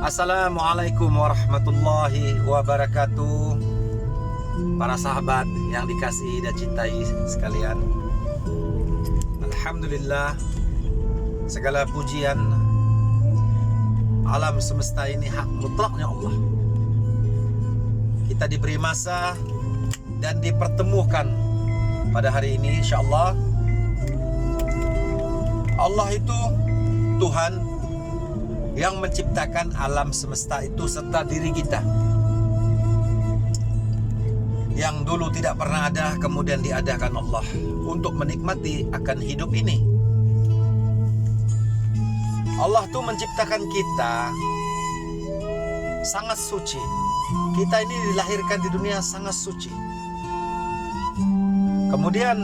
Assalamualaikum warahmatullahi wabarakatuh. Para sahabat yang dikasihi dan cintai sekalian, alhamdulillah, segala pujian alam semesta ini hak mutlaknya Allah. Kita diberi masa dan dipertemukan pada hari ini, insyaallah. Allah itu Tuhan yang menciptakan alam semesta itu serta diri kita, yang dulu tidak pernah ada, kemudian diadakan Allah untuk menikmati akan hidup ini. Allah tuh menciptakan kita sangat suci. Kita ini dilahirkan di dunia sangat suci. Kemudian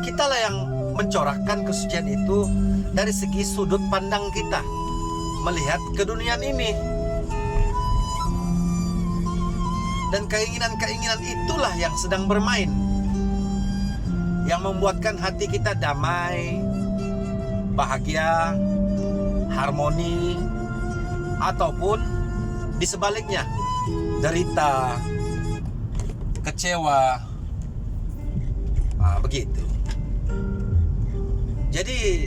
kitalah yang mencorakkan kesucian itu dari segi sudut pandang kita melihat ke dunia ini. Dan keinginan-keinginan itulah yang sedang bermain, yang membuatkan hati kita damai, bahagia, harmoni, ataupun di sebaliknya, derita, kecewa. Begitu. Jadi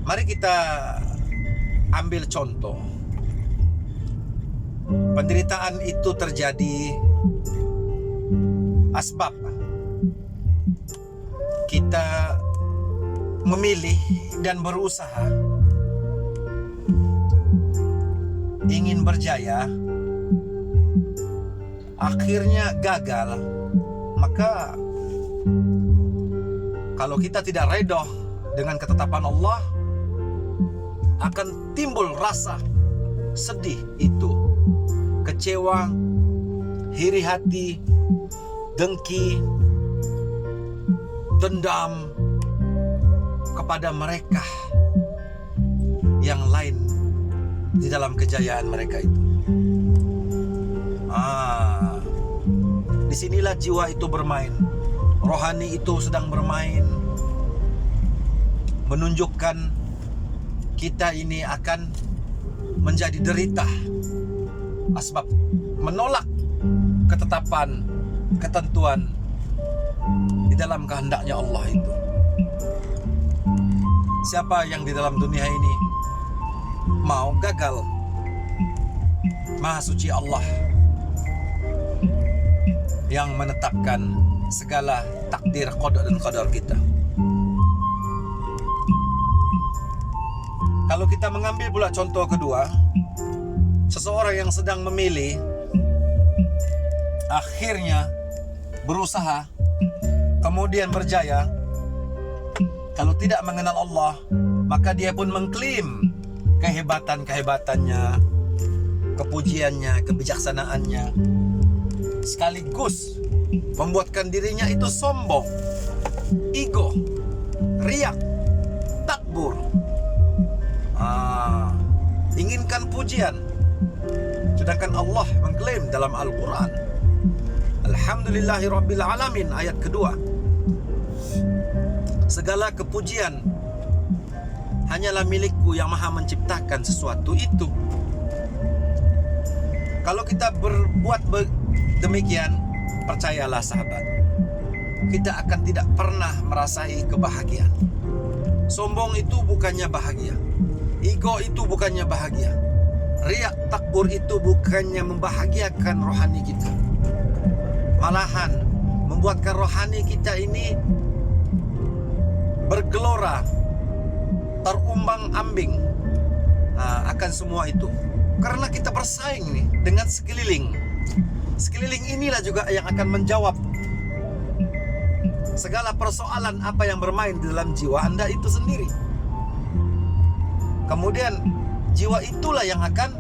mari kita ambil contoh. Penderitaan itu terjadi asbab kita memilih dan berusaha ingin berjaya, akhirnya gagal. Maka kalau kita tidak redha dengan ketetapan Allah, akan timbul rasa sedih itu, kecewa, iri hati, dengki, dendam kepada mereka yang lain di dalam kejayaan mereka itu. Disinilah jiwa itu bermain, rohani itu sedang bermain, menunjukkan kita ini akan menjadi derita asbab menolak ketetapan, ketentuan di dalam kehendaknya Allah itu. Siapa yang di dalam dunia ini mau gagal? Maha suci Allah yang menetapkan segala takdir, qada dan qadar kita. Kalau kita mengambil pula contoh kedua, seseorang yang sedang memilih, akhirnya berusaha, kemudian berjaya. Kalau tidak mengenal Allah, maka dia pun mengklaim kehebatan-kehebatannya, kepujiannya, kebijaksanaannya, sekaligus membuatkan dirinya itu sombong, ego, riak, takbur. Inginkan pujian, sedangkan Allah mengklaim dalam Al-Quran, Alhamdulillahirabbil alamin, ayat kedua, segala kepujian hanyalah milikku yang maha menciptakan sesuatu itu. Kalau kita berbuat demikian, percayalah sahabat, kita akan tidak pernah merasai kebahagiaan. Sombong itu bukannya bahagia, ego itu bukannya bahagia, riak, takbur itu bukannya membahagiakan rohani kita, malahan membuatkan rohani kita ini bergelora, terumbang-ambing akan semua itu. Karena kita bersaing nih dengan sekeliling. Sekeliling inilah juga yang akan menjawab segala persoalan apa yang bermain di dalam jiwa Anda itu sendiri. Kemudian jiwa itulah yang akan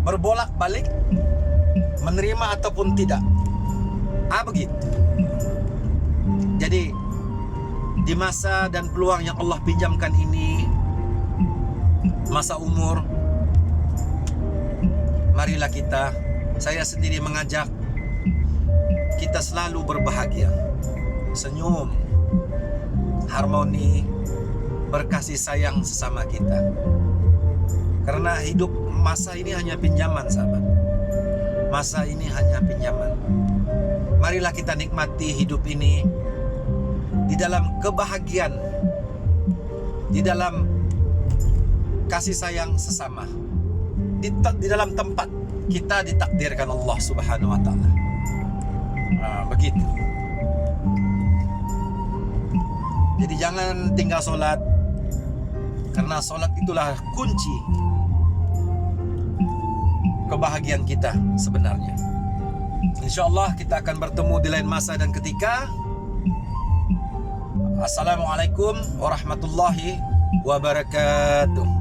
berbolak-balik, menerima ataupun tidak. Begitu. Jadi di masa dan peluang yang Allah pinjamkan ini, masa umur, marilah kita, saya sendiri mengajak kita selalu berbahagia, senyum, harmoni, berkasih sayang sesama kita. Karena hidup masa ini hanya pinjaman, sahabat. Masa ini hanya pinjaman. Marilah kita nikmati hidup ini di dalam kebahagiaan, di dalam kasih sayang sesama, di dalam tempat kita ditakdirkan Allah Subhanahu wa Ta'ala. Begitu. Jadi jangan tinggal sholat, karena sholat itulah kunci kebahagiaan kita sebenarnya. InsyaAllah kita akan bertemu di lain masa dan ketika. Assalamualaikum warahmatullahi wabarakatuh.